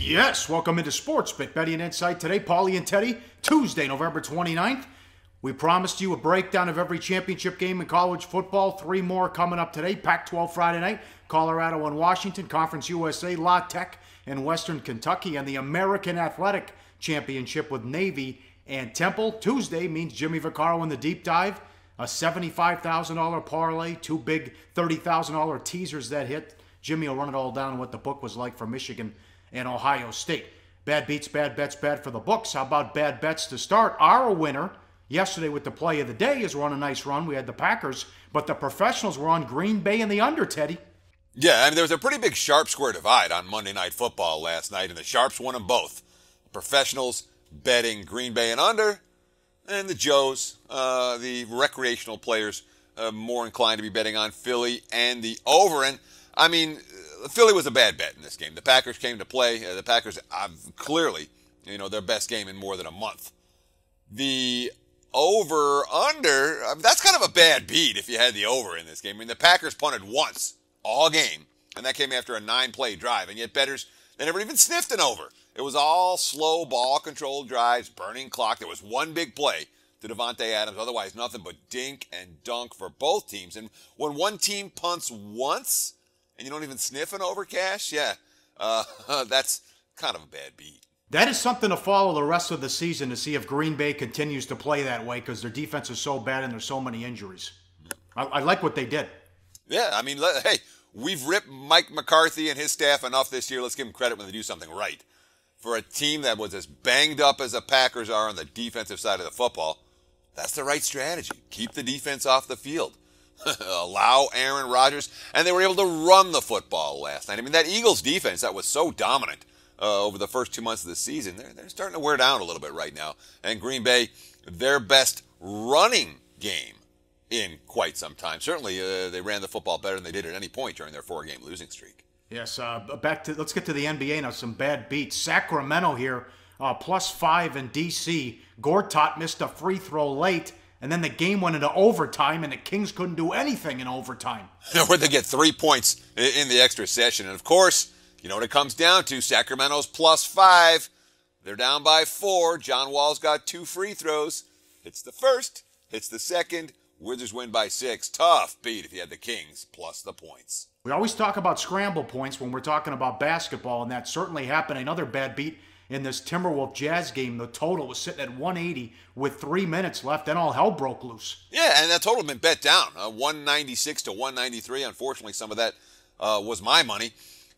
Yes, welcome into Sports Bet Betting and Insight today. Pauly and Teddy, Tuesday, November 29th. We promised you a breakdown of every championship game in college football. 3 more coming up today. Pac-12 Friday night, Colorado and Washington, Conference USA, La Tech and Western Kentucky, and the American Athletic Championship with Navy and Temple. Tuesday means Jimmy Vaccaro in the deep dive, a $75,000 parlay, 2 big $30,000 teasers that hit. Jimmy will run it all down on what the book was like for Michigan and Ohio State. Bad beats, bad bets, bad for the books. How about bad bets to start? Our winner yesterday with the play of the day is on a nice run. We had the Packers, but the professionals were on Green Bay and the under, Teddy. Yeah, I mean, there was a pretty big sharp square divide on Monday Night Football last night, and the Sharps won them both. Professionals betting Green Bay and under, and the Joes, the recreational players, more inclined to be betting on Philly and the over. And, I mean, Philly was a bad bet in this game. The Packers came to play. The Packers clearly, their best game in more than a month. The over-under, that's kind of a bad beat if you had the over in this game. I mean, the Packers punted once all game, and that came after a 9-play drive. And yet bettors, they never even sniffed an over. It was all slow, ball-controlled drives, burning clock. There was one big play to Devontae Adams. Otherwise, nothing but dink and dunk for both teams. And when one team punts once and you don't even sniff an over cash, that's kind of a bad beat. That is something to follow the rest of the season to see if Green Bay continues to play that way because their defense is so bad and there's so many injuries. I like what they did. Yeah, I mean, hey, we've ripped Mike McCarthy and his staff enough this year. Let's give them credit when they do something right. For a team that was as banged up as the Packers are on the defensive side of the football, that's the right strategy. Keep the defense off the field. Allow Aaron Rodgers, and they were able to run the football last night. I mean, that Eagles defense that was so dominant over the first 2 months of the season, they're starting to wear down a little bit right now. And Green Bay, their best running game in quite some time. Certainly, they ran the football better than they did at any point during their 4-game losing streak. Yes, let's get to the NBA now. Some bad beats. Sacramento here, +5 in D.C. Gortat missed a free throw late, and then the game went into overtime, and the Kings couldn't do anything in overtime. Where'd they get 3 points in the extra session? And, of course, you know what it comes down to. Sacramento's +5. They're down by 4. John Wall's got 2 free throws. Hits the first, hits the second. Wizards win by 6. Tough beat if you had the Kings plus the points. We always talk about scramble points when we're talking about basketball, and that certainly happened. Another bad beat in this Timberwolf Jazz game. The total was sitting at 180 with 3 minutes left, then all hell broke loose. Yeah, and that total had been bet down, 196 to 193. Unfortunately, some of that was my money.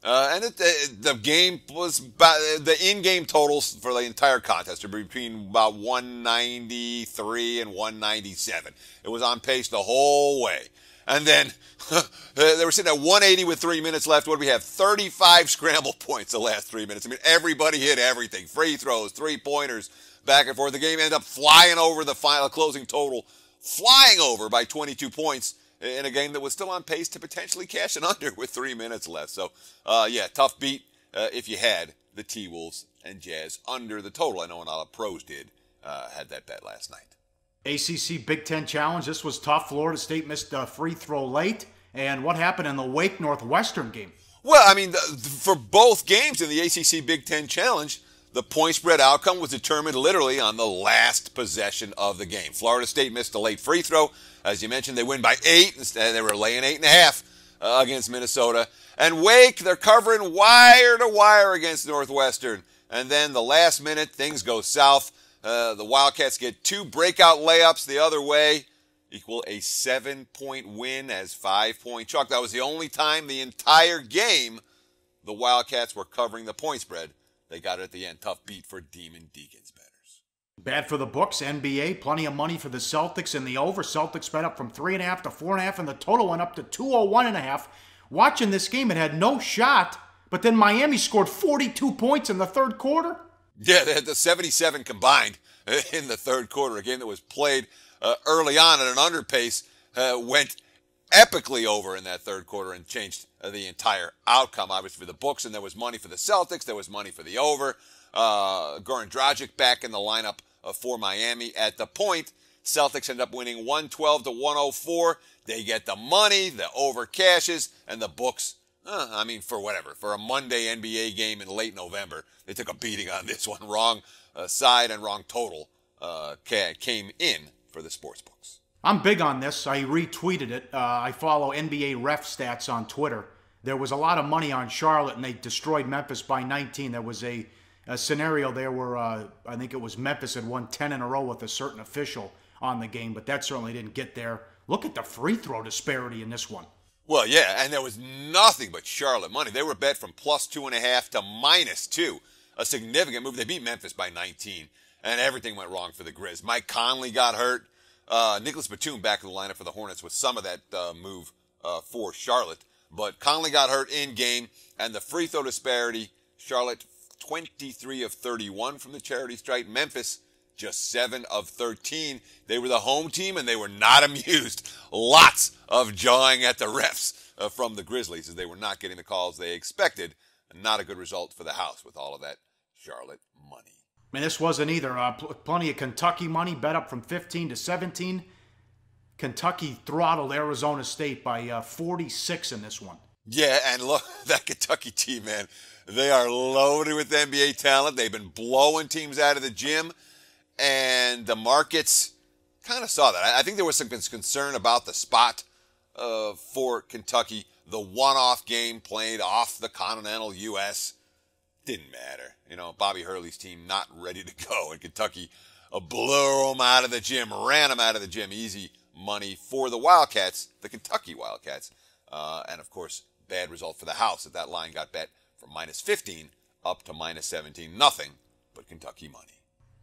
And the game was the in-game totals for the entire contest are between about 193 and 197. It was on pace the whole way. And then they were sitting at 180 with 3 minutes left. What do we have? 35 scramble points the last 3 minutes. I mean, everybody hit everything. Free throws, 3-pointers, back and forth. The game ended up flying over the final closing total, flying over by 22 points in a game that was still on pace to potentially cash an under with 3 minutes left. So, tough beat if you had the T-Wolves and Jazz under the total. I know a lot of pros had that bet last night. ACC Big Ten Challenge. This was tough. Florida State missed a free throw late. And what happened in the Wake Northwestern game? Well, I mean, for both games in the ACC Big Ten Challenge, the point spread outcome was determined literally on the last possession of the game. Florida State missed a late free throw. As you mentioned, they win by 8. Instead, they were laying 8.5 against Minnesota. And Wake, they're covering wire to wire against Northwestern. And then the last minute, things go south. The Wildcats get 2 breakout layups the other way, equal a 7-point win as 5-point chalk. That was the only time the entire game the Wildcats were covering the point spread. They got it at the end. Tough beat for Demon Deacons bettors. Bad for the books. NBA, plenty of money for the Celtics in the over. Celtics sped up from 3.5 to 4.5, and the total went up to 201.5. Watching this game, it had no shot, but then Miami scored 42 points in the third quarter. Yeah, they had the 77 combined in the third quarter. A game that was played early on at an under pace went epically over in that third quarter and changed the entire outcome, obviously, for the books. And there was money for the Celtics. There was money for the over. Goran Dragic back in the lineup for Miami at the point. Celtics end up winning 112 to 104. They get the money, the over cashes, and the books I mean, for whatever. For a Monday NBA game in late November, they took a beating on this one. Wrong side and wrong total came in for the sports books. I'm big on this. I retweeted it. I follow NBA ref stats on Twitter. There was a lot of money on Charlotte, and they destroyed Memphis by 19. There was a scenario there where I think it was Memphis had won 10 in a row with a certain official on the game, but that certainly didn't get there. Look at the free throw disparity in this one. Well, yeah, and there was nothing but Charlotte money. They were bet from plus 2.5 to -2. A significant move. They beat Memphis by 19, and everything went wrong for the Grizz. Mike Conley got hurt. Nicholas Batum back in the lineup for the Hornets with some of that move for Charlotte. But Conley got hurt in game, and the free throw disparity, Charlotte 23 of 31 from the charity stripe. Memphis just 7 of 13. They were the home team, and they were not amused. Lots of jawing at the refs from the Grizzlies as they were not getting the calls they expected. Not a good result for the house with all of that Charlotte money. I mean, this wasn't either. Plenty of Kentucky money, bet up from 15 to 17. Kentucky throttled Arizona State by 46 in this one. Yeah, and look, that Kentucky team, man, they are loaded with NBA talent. They've been blowing teams out of the gym, and the markets kind of saw that. I think there was some concern about the spot for Kentucky. The one-off game played off the continental U.S. didn't matter. You know, Bobby Hurley's team not ready to go, and Kentucky blew them out of the gym, ran them out of the gym. Easy money for the Wildcats, the Kentucky Wildcats. And, of course, bad result for the house that that line got bet from -15 up to -17. Nothing but Kentucky money.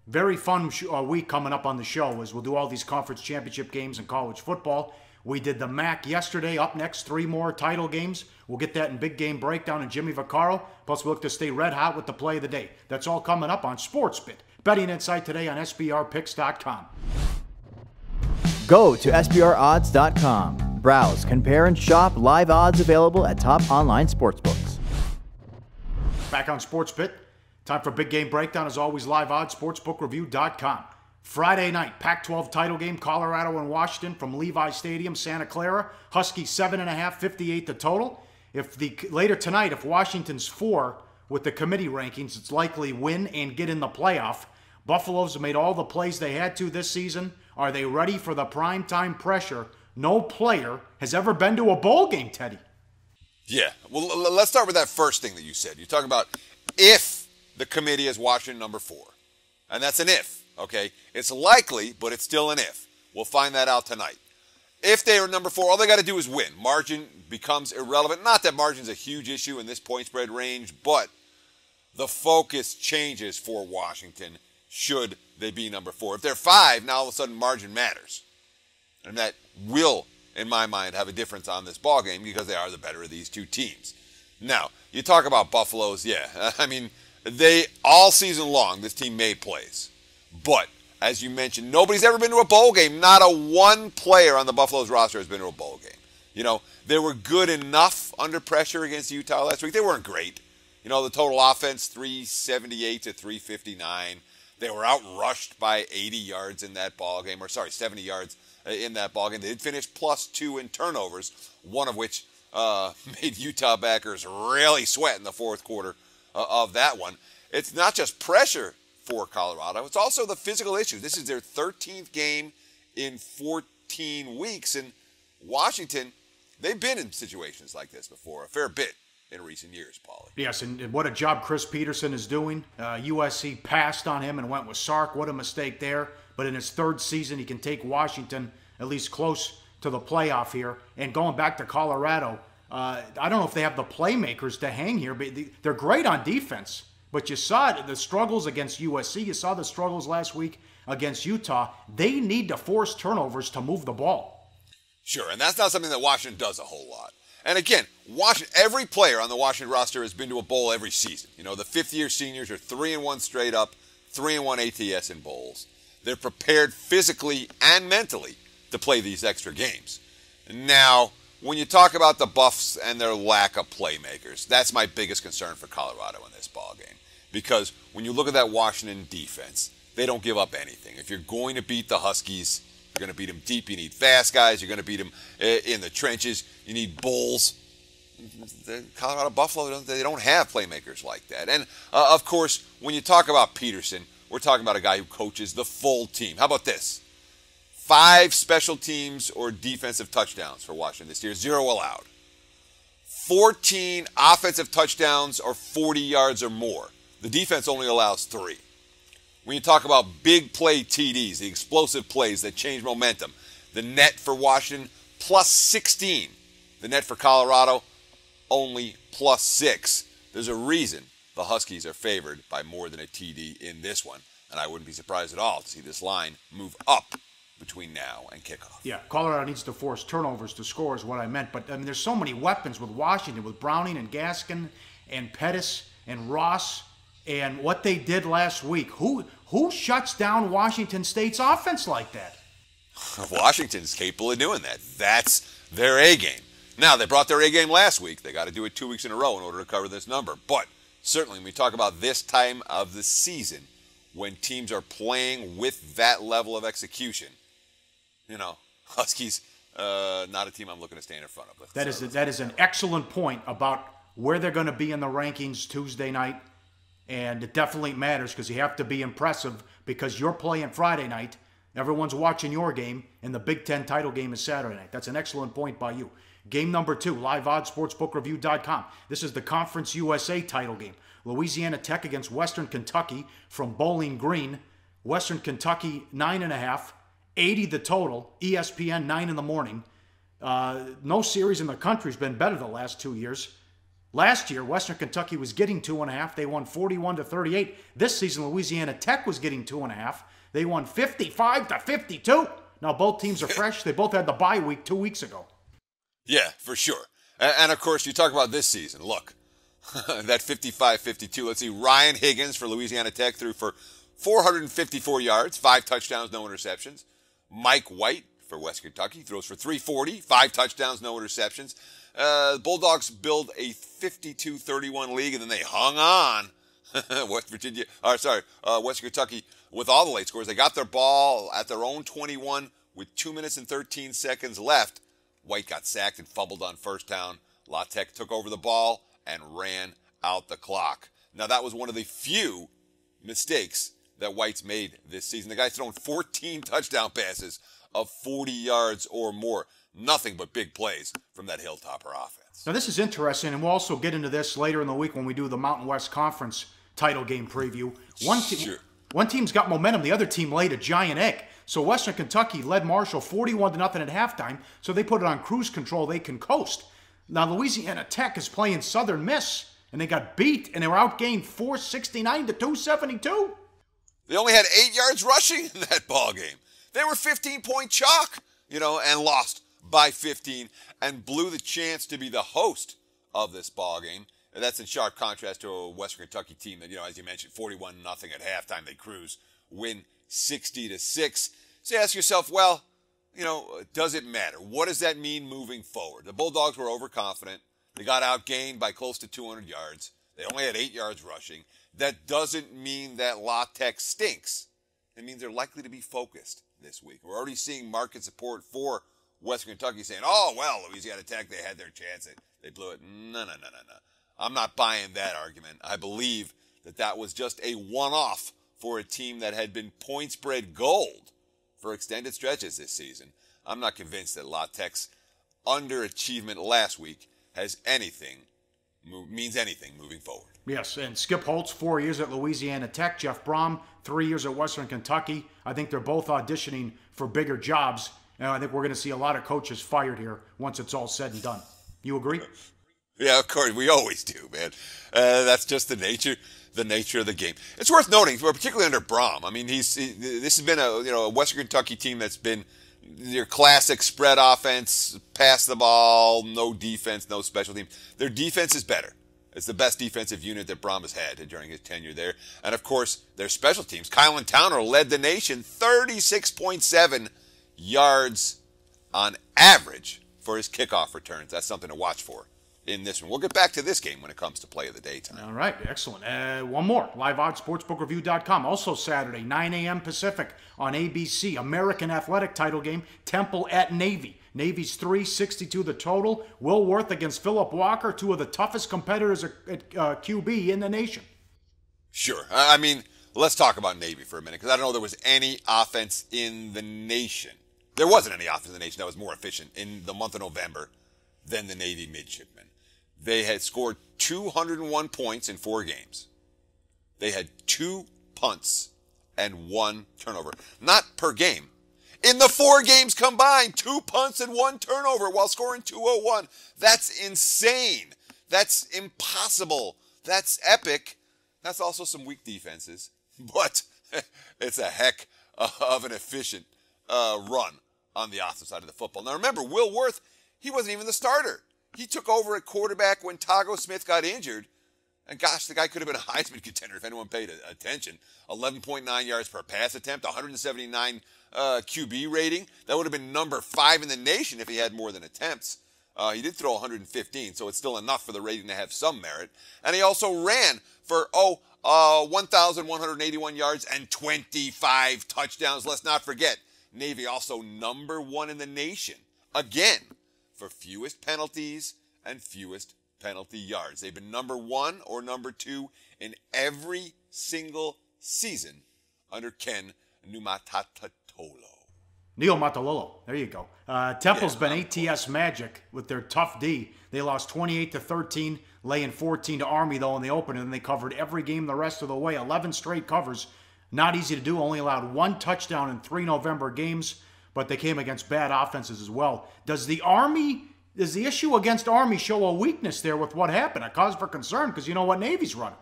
Very fun week coming up on the show as we'll do all these conference championship games in college football. We did the MAC yesterday. Up next, 3 more title games. We'll get that in Big Game Breakdown and Jimmy Vaccaro. Plus, we'll look to stay red hot with the play of the day. That's all coming up on SportsBit. Betting Insight today on SBRPicks.com. Go to SBROdds.com. Browse, compare, and shop live odds available at top online sportsbooks. Back on SportsBit. Time for Big Game Breakdown. As always, live odds, sportsbookreview.com. Friday night, Pac-12 title game, Colorado and Washington from Levi Stadium, Santa Clara. Huskies 7.5, 58 the total. Later tonight, if Washington's 4 with the committee rankings, it's likely win and get in the playoff. Buffalo's have made all the plays they had to this season. Are they ready for the primetime pressure? No player has ever been to a bowl game, Teddy. Yeah. Well, let's start with that first thing that you said. You're talking about if the committee is Washington number 4. And that's an if, okay? It's likely, but it's still an if. We'll find that out tonight. If they are number 4, all they got to do is win. Margin becomes irrelevant. Not that margin's a huge issue in this point spread range, but the focus changes for Washington should they be number 4. If they're 5, now all of a sudden margin matters. And that will, in my mind, have a difference on this ballgame because they are the better of these two teams. Now, you talk about Buffalo's, yeah. I mean, they, all season long, this team made plays. But, as you mentioned, nobody's ever been to a bowl game. Not a one player on the Buffalo's roster has been to a bowl game. You know, they were good enough under pressure against Utah last week. They weren't great. You know, the total offense, 378 to 359. They were outrushed by 80 yards in that ball game, 70 yards in that ball game. They did finish +2 in turnovers, one of which made Utah backers really sweat in the fourth quarter of that one. It's not just pressure for Colorado. It's also the physical issue. This is their 13th game in 14 weeks, and Washington, they've been in situations like this before, a fair bit in recent years, Pauly. Yes, and what a job Chris Peterson is doing. USC passed on him and went with Sark. What a mistake there. But in his 3rd season, he can take Washington at least close to the playoff here. And going back to Colorado, I don't know if they have the playmakers to hang here, but they're great on defense. But you saw the struggles against USC. You saw the struggles last week against Utah. They need to force turnovers to move the ball. Sure, and that's not something that Washington does a whole lot. And again, every player on the Washington roster has been to a bowl every season. You know, the 5th-year seniors are 3-1 straight up, 3-1 ATS in bowls. They're prepared physically and mentally to play these extra games. Now, when you talk about the Buffs and their lack of playmakers, that's my biggest concern for Colorado in this ballgame. Because when you look at that Washington defense, they don't give up anything. If you're going to beat the Huskies, you're going to beat them deep. You need fast guys. You're going to beat them in the trenches. You need bulls. the Colorado Buffalo, they don't have playmakers like that. And, of course, when you talk about Peterson, we're talking about a guy who coaches the full team. How about this? 5 special teams or defensive touchdowns for Washington this year, 0 allowed. 14 offensive touchdowns or 40 yards or more. The defense only allows 3. When you talk about big play TDs, the explosive plays that change momentum, the net for Washington, plus 16. The net for Colorado, only plus 6. There's a reason the Huskies are favored by more than a TD in this one, and I wouldn't be surprised at all to see this line move up between now and kickoff. Yeah, Colorado needs to force turnovers to score is what I meant. But, I mean, there's so many weapons with Washington, with Browning and Gaskin and Pettis and Ross and what they did last week. Who shuts down Washington State's offense like that? Washington's capable of doing that. That's their A game. Now, they brought their A game last week. They got to do it 2 weeks in a row in order to cover this number. But certainly when we talk about this time of the season, when teams are playing with that level of execution, you know, Huskies, not a team I'm looking to stand in front of. That is an excellent point about where they're going to be in the rankings Tuesday night. And it definitely matters because you have to be impressive because you're playing Friday night. Everyone's watching your game, and the Big Ten title game is Saturday night. That's an excellent point by you. Game number 2, liveoddsportsbookreview.com. This is the Conference USA title game. Louisiana Tech against Western Kentucky from Bowling Green. Western Kentucky, 9.5. 80 the total. ESPN, 9 in the morning. No series in the country has been better the last 2 years. Last year, Western Kentucky was getting 2.5. They won 41-38. This season, Louisiana Tech was getting 2.5. They won 55-52. Now, both teams are fresh. They both had the bye week 2 weeks ago. Yeah, for sure. And of course, you talk about this season. Look, that 55-52. Let's see. Ryan Higgins for Louisiana Tech threw for 454 yards, 5 touchdowns, no interceptions. Mike White for West Kentucky throws for 340, 5 touchdowns, no interceptions. The Bulldogs build a 52-31 lead, and then they hung on. West Kentucky with all the late scores. They got their ball at their own 21 with 2 minutes and 13 seconds left. White got sacked and fumbled on first down. La Tech took over the ball and ran out the clock. Now, that was one of the few mistakes that White's made this season. The guy's thrown 14 touchdown passes of 40 yards or more. Nothing but big plays from that Hilltopper offense. Now, this is interesting, and we'll also get into this later in the week when we do the Mountain West Conference title game preview. One team's got momentum. The other team laid a giant egg. So Western Kentucky led Marshall 41-0 at halftime, so they put it on cruise control. They can coast. Now, Louisiana Tech is playing Southern Miss, and they got beat, and they were outgained 469-272. They only had 8 yards rushing in that ball game. They were 15-point chalk, and lost by 15 and blew the chance to be the host of this ball game. And that's in sharp contrast to a Western Kentucky team that, as you mentioned, 41-0 at halftime. They cruise, win 60-6. So you ask yourself, well, does it matter? What does that mean moving forward? The Bulldogs were overconfident. They got outgained by close to 200 yards. They only had 8 yards rushing. That doesn't mean that La Tech stinks. It means they're likely to be focused this week. We're already seeing market support for Western Kentucky saying, oh, well, Louisiana Tech, they had their chance. They blew it. No. I'm not buying that argument. I believe that was just a one-off for a team that had been point spread gold for extended stretches this season. I'm not convinced that La Tech's underachievement last week means anything moving forward. Yes, and Skip Holtz, 4 years at Louisiana Tech. Jeff Brom, 3 years at Western Kentucky. I think they're both auditioning for bigger jobs, and I think we're going to see a lot of coaches fired here once it's all said and done. You agree? Yeah, of course. We always do, man. That's just the nature of the game. It's worth noting, particularly under Brom. I mean, this has been a Western Kentucky team that's been your classic spread offense, pass the ball, no defense, no special team. Their defense is better. It's the best defensive unit that Brom has had during his tenure there. And, of course, their special teams. Kylan Towner led the nation 36.7 yards on average for his kickoff returns. That's something to watch for in this one. We'll get back to this game when it comes to play of the day tonight. All right, excellent. One more, liveoddsportsbookreview.com. Also Saturday, 9 a.m. Pacific on ABC, American Athletic title game, Temple at Navy. Navy's 362 the total. Will Worth against Phillip Walker, two of the toughest competitors at QB in the nation. Sure. I mean, let's talk about Navy for a minute, because I don't know there was any offense in the nation. There wasn't any offense in the nation that was more efficient in the month of November than the Navy midshipmen. They had scored 201 points in 4 games. They had 2 punts and 1 turnover. Not per game. In the 4 games combined, 2 punts and 1 turnover while scoring 201. That's insane. That's impossible. That's epic. That's also some weak defenses. But it's a heck of an efficient run on the offensive side of the football. Now remember, Will Worth, he wasn't even the starter. He took over at quarterback when Tago Smith got injured. And gosh, the guy could have been a Heisman contender if anyone paid attention. 11.9 yards per pass attempt, 179 QB rating. That would have been number 5 in the nation if he had more than attempts. He did throw 115, so it's still enough for the rating to have some merit. And he also ran for, 1,181 yards and 25 touchdowns. Let's not forget, Navy also number 1 in the nation, again, for fewest penalties and fewest penalty yards. They've been number 1 or number 2 in every single season under Ken Niumatalolo. Neil Matalolo. There you go. Temple's been ATS magic with their tough D. They lost 28-13, laying 14 to Army, though, in the opener, and they covered every game the rest of the way. 11 straight covers. Not easy to do. Only allowed 1 touchdown in 3 November games, but they came against bad offenses as well. Does the issue against Army show a weakness there with what happened? A cause for concern, because you know what Navy's running.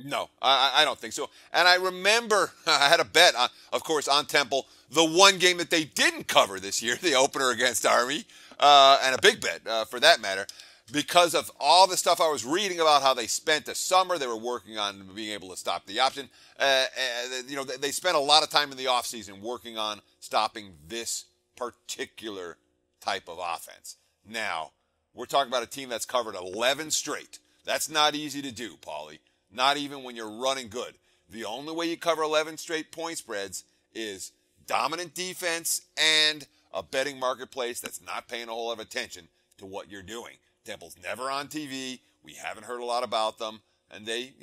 No, I don't think so. And I remember I had a bet, of course, on Temple, the one game that they didn't cover this year, the opener against Army, and a big bet for that matter, because of all the stuff I was reading about how they spent the summer. They were working on being able to stop the option. They spent a lot of time in the offseason working on stopping this particular type of offense. Now, we're talking about a team that's covered 11 straight. That's not easy to do, Pauly. Not even when you're running good. The only way you cover 11 straight point spreads is dominant defense and a betting marketplace that's not paying a whole lot of attention to what you're doing. Temple's never on TV. We haven't heard a lot about them. And they,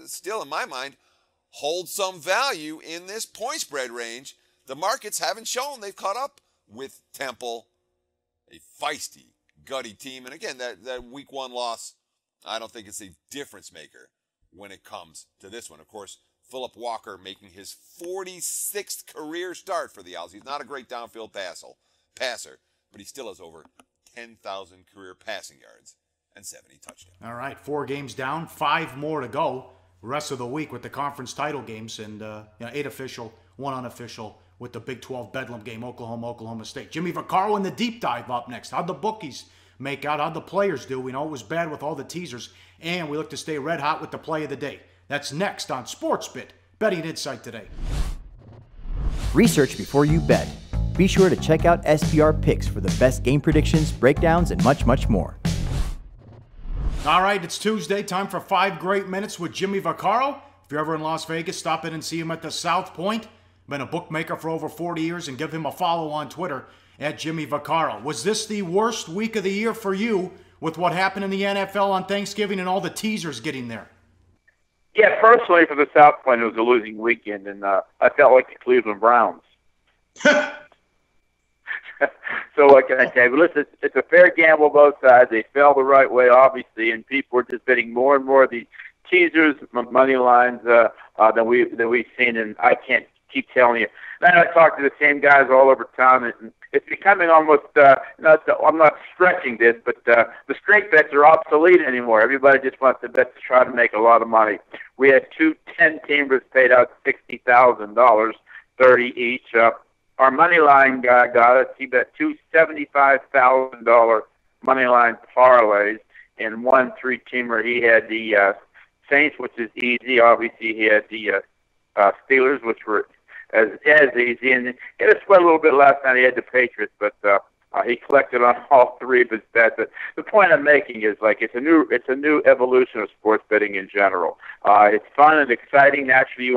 still in my mind, hold some value in this point spread range. The markets haven't shown they've caught up with Temple, a feisty, gutty team. And again, that week 1 loss, I don't think it's a difference maker when it comes to this one. Of course, Phillip Walker making his 46th career start for the Owls. He's not a great downfield passer, but he still has over 10,000 career passing yards and 70 touchdowns. All right, 4 games down, 5 more to go. Rest of the week with the conference title games and 8 official, 1 unofficial with the Big 12 Bedlam game, Oklahoma State. Jimmy Vaccaro in the deep dive up next. How'd the bookies make out? How'd the players do? We know it was bad with all the teasers, and we look to stay red hot with the play of the day. That's next on SportsBit, Betting Insight Today. Research before you bet. Be sure to check out SBR Picks for the best game predictions, breakdowns, and much, much more. All right, it's Tuesday. Time for 5 great minutes with Jimmy Vaccaro. If you're ever in Las Vegas, stop in and see him at the South Point. Been a bookmaker for over 40 years, and give him a follow on Twitter at Jimmy Vaccaro. Was this the worst week of the year for you with what happened in the NFL on Thanksgiving and all the teasers getting there? Yeah, personally for the South Point, it was a losing weekend, and I felt like the Cleveland Browns. So what can I say? But listen, it's a fair gamble both sides. They fell the right way, obviously, and people are just betting more and more of these teasers, money lines than we've seen, and I can't keep telling you. And I talk to the same guys all over town, and it's becoming almost, I'm not stretching this, but the straight bets are obsolete anymore. Everybody just wants to bet to try to make a lot of money. We had 2 10-teamers paid out $60,000, 30 each. Our money line guy got us. He bet 2 $75,000 money line parlays, and 1 3-teamer. He had the Saints, which is easy. Obviously, he had the Steelers, which were as easy, and he had to sweat a little bit last night. He had the Patriots, but He collected on all three of his bets. The point I'm making is like it's a new evolution of sports betting in general. It's fun and exciting. Naturally, you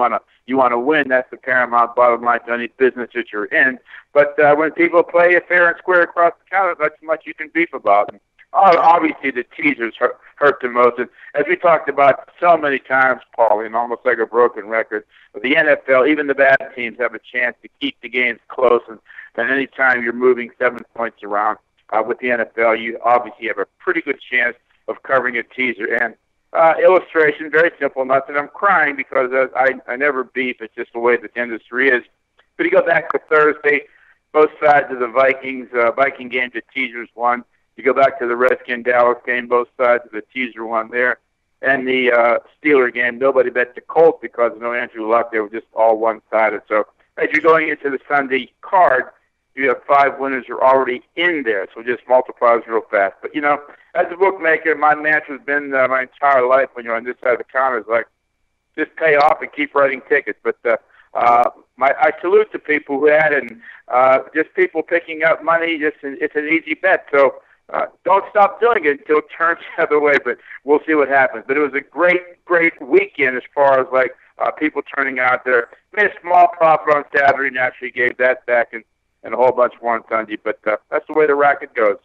want to win. That's the paramount bottom line to any business that you're in. But when people play it fair and square across the counter, not too much you can beef about. And obviously, the teasers hurt the most. And as we talked about so many times, Pauly, and almost like a broken record, the NFL, even the bad teams, have a chance to keep the games close. And any time you're moving 7 points around with the NFL, you obviously have a pretty good chance of covering a teaser. And illustration, very simple. Not that I'm crying because I never beef. It's just the way the industry is. But you go back to Thursday, both sides of the Viking game, the teasers won. You go back to the Redskin-Dallas game, both sides of the teaser won there. And the Steeler game, nobody bet the Colts because of no Andrew Luck. They were just all one-sided. So as you're going into the Sunday card, you have 5 winners who are already in there. So it just multiplies real fast. But, as a bookmaker, my mantra has been my entire life when you're on this side of the counter is like, just pay off and keep writing tickets. But I salute to people who had it, and just people picking up money. It's an easy bet. So don't stop doing it until it turns the other way. But we'll see what happens. But it was a great weekend as far as like people turning out there. Made a small profit on Saturday, and actually gave that back, and a whole bunch more on Sunday. But that's the way the racket goes.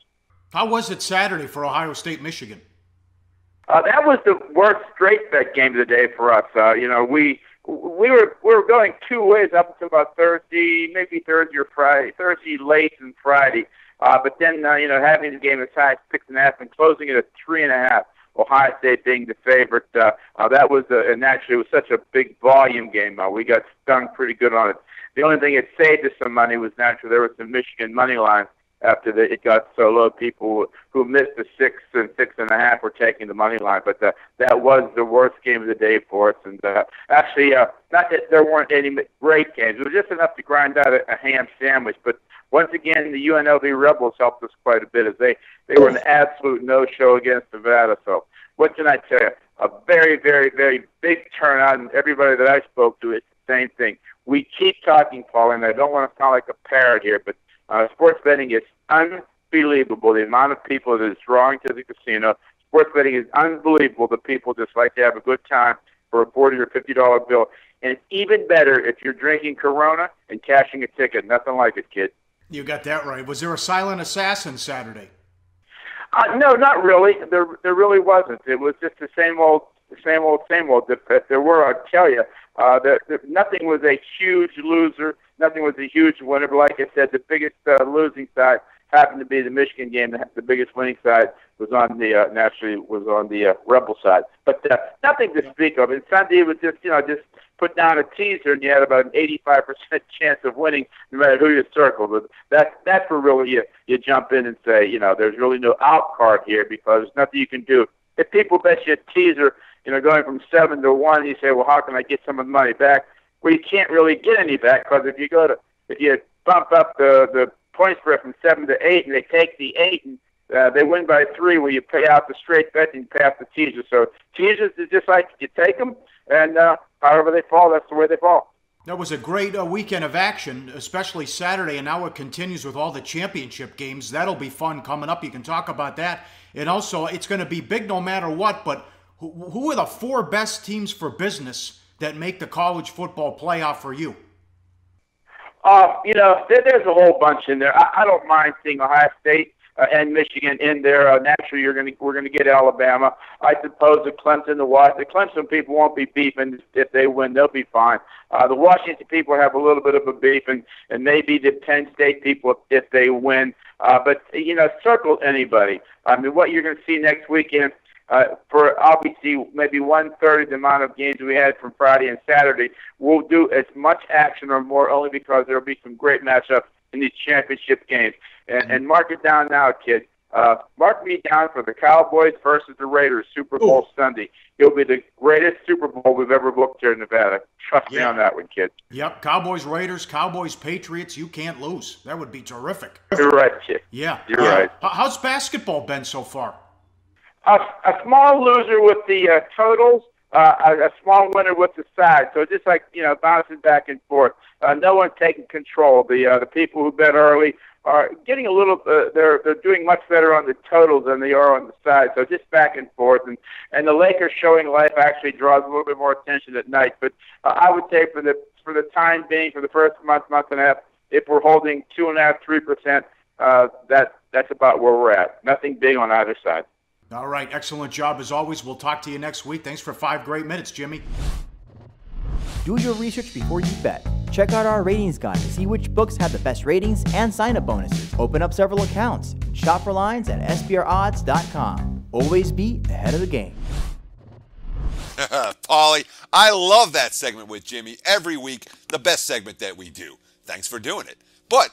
How was it Saturday for Ohio State, Michigan? That was the worst straight bet game of the day for us. We were going two ways up until about Thursday, maybe Thursday or Friday, Thursday late and Friday. But then, having the game as high as 6.5 and closing it at 3.5, Ohio State being the favorite. That was, and actually it was such a big volume game. We got stung pretty good on it. The only thing it saved us some money was naturally there was some Michigan money lines. After it got so low, people who missed the 6 and 6.5 were taking the money line. But that was the worst game of the day for us. And actually, not that there weren't any great games. It was just enough to grind out a ham sandwich. But once again, the UNLV Rebels helped us quite a bit as they were an absolute no-show against Nevada. So what can I tell you? A very, very, very big turnout, and everybody that I spoke to, it's the same thing. We keep talking, Paul, and I don't want to sound like a parrot here, but sports betting is unbelievable. The amount of people that is drawing to the casino. Sports betting is unbelievable. The people just like to have a good time for a $40 or $50 bill. And it's even better if you're drinking Corona and cashing a ticket. Nothing like it, kid. You got that right. Was there a silent assassin Saturday? No, not really. There really wasn't. It was just the same old. If there were, I'd tell you. Nothing was a huge loser. Nothing was a huge winner. But like I said, the biggest losing side happened to be the Michigan game. The biggest winning side was on the Rebel side. But nothing to speak of. And Sunday was just put down a teaser, and you had about an 85% chance of winning, no matter who you circle. But that's where really you jump in and say, there's really no out card here because there's nothing you can do. If people bet you a teaser, going from 7 to 1, you say, well, how can I get some of the money back? Well, you can't really get any back because if you bump up the point spread from 7 to 8 and they take the 8 and they win by 3, well, you pay out the straight bet and you pay out the teaser. So teasers is just like you take them, and however they fall, that's the way they fall. That was a great weekend of action, especially Saturday, and now it continues with all the championship games. That'll be fun coming up. You can talk about that. And also, it's going to be big no matter what, but who are the 4 best teams for business that make the college football playoff for you? There's a whole bunch in there. I don't mind seeing Ohio State and Michigan in there. Naturally, we're going to get Alabama. I suppose the Clemson people won't be beefing if they win. They'll be fine. The Washington people have a little bit of a beef, and maybe the Penn State people if they win. But circle anybody. I mean, what you're going to see next weekend. For obviously maybe 1/3 of the amount of games we had from Friday and Saturday, we'll do as much action or more only because there will be some great matchups in these championship games. And mark it down now, kid. Mark me down for the Cowboys versus the Raiders Super Bowl Sunday. It'll be the greatest Super Bowl we've ever booked here in Nevada. Trust me on that one, kid. Yep, Cowboys, Raiders, Cowboys, Patriots. You can't lose. That would be terrific. You're right, kid. Yeah. You're right. How's basketball been so far? A small loser with the totals, a small winner with the side. So just like, bouncing back and forth. No one's taking control. The people who bet early are getting a little. They're doing much better on the totals than they are on the side. So just back and forth, and the Lakers showing life actually draws a little bit more attention at night. But I would say for the time being, for the first month and a half, if we're holding 2.5%, 3%, that's about where we're at. Nothing big on either side. All right, excellent job as always. We'll talk to you next week. Thanks for 5 great minutes, Jimmy. Do your research before you bet. Check out our ratings guide to see which books have the best ratings and sign-up bonuses. Open up several accounts and shop for lines at SBRodds.com. Always be ahead of the game. Pauly, I love that segment with Jimmy every week, the best segment that we do. Thanks for doing it. But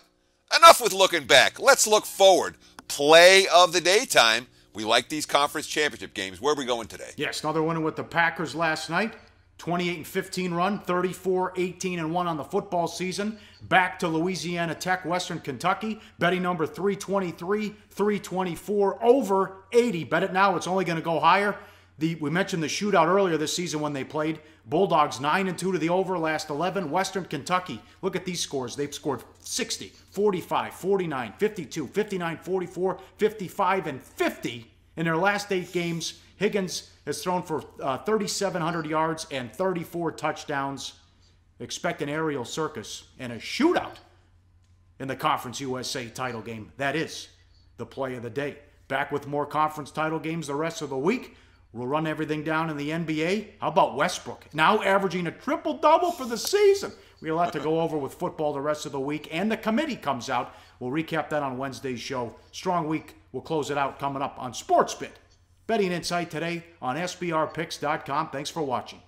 enough with looking back. Let's look forward. Play of the day time. We like these conference championship games. Where are we going today? Yes, another winner with the Packers last night. 28-15 run, 34-18-1 on the football season. Back to Louisiana Tech, Western Kentucky. Betting number 323, 324, over 80. Bet it now. It's only going to go higher. We mentioned the shootout earlier this season when they played. Bulldogs 9-2 to the over, last 11. Western Kentucky, look at these scores. They've scored 60, 45, 49, 52, 59, 44, 55, and 50 in their last 8 games. Higgins has thrown for 3,700 yards and 34 touchdowns. Expect an aerial circus and a shootout in the Conference USA title game. That is the play of the day. Back with more conference title games the rest of the week. We'll run everything down in the NBA. How about Westbrook? Now averaging a triple-double for the season. We have a lot to go over with football the rest of the week. And the committee comes out. We'll recap that on Wednesday's show. Strong week. We'll close it out coming up on SportsBit. Betting insight today on SBRpicks.com. Thanks for watching.